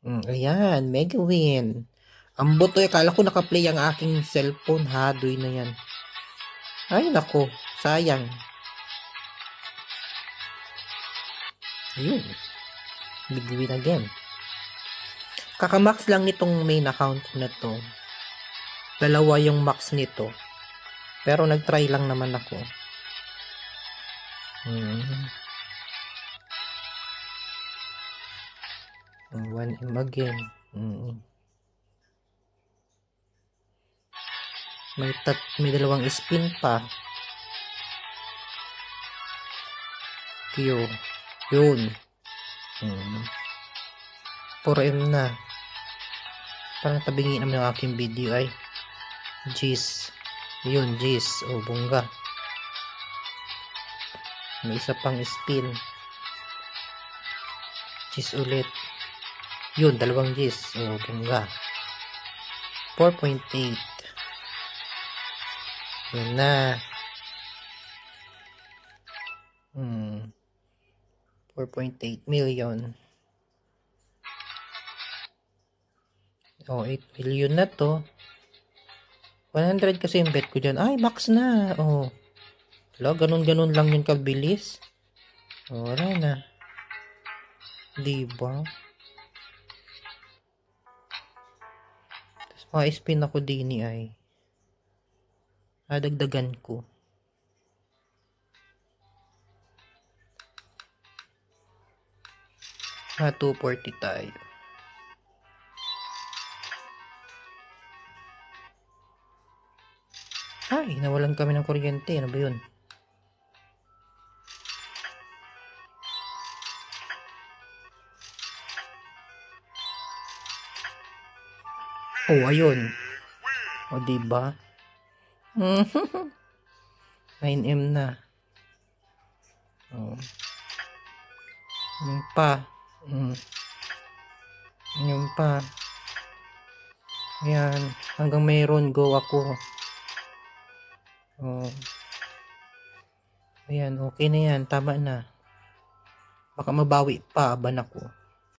Ayan, mega win. Ang boto, akala ko nakaplay ang aking cellphone. Hadoy na yan. Ay, nako. Sayang. Ayun. Big win again. Kakamax lang nitong main account ko na to. Dalawa yung max nito. Pero nagtry lang naman ako. 1M again. May dalawang spin pa. Q. Yun. 4M na. Parang tabingin naman yung aking video ay. Jeez. Yun, jeez. O, bongga. May isa pang spin. Jeez ulit. Yun, dalawang jeez. O, bongga. 4.8. Yun na. 4.8 million. Oh, 8 million na to. 100 kasi yung bet ko dyan. Ay, max na. Oh. Wala, ganun-ganun lang yun kabilis. Oh, wala na. Diba? Tapos ma-spin ako din ay. Dagdagan ko. 240 tayo. Ay, nawalan kami ng kuryente. Ano ba yun? Oh, ayun. O, diba? 9M na. Oh. Yung pa. Yung pa. Ayan. Hanggang mayroon, go ako. Oh. Ayan, okay na yan. Tama na. Baka mabawi pa, ban ako.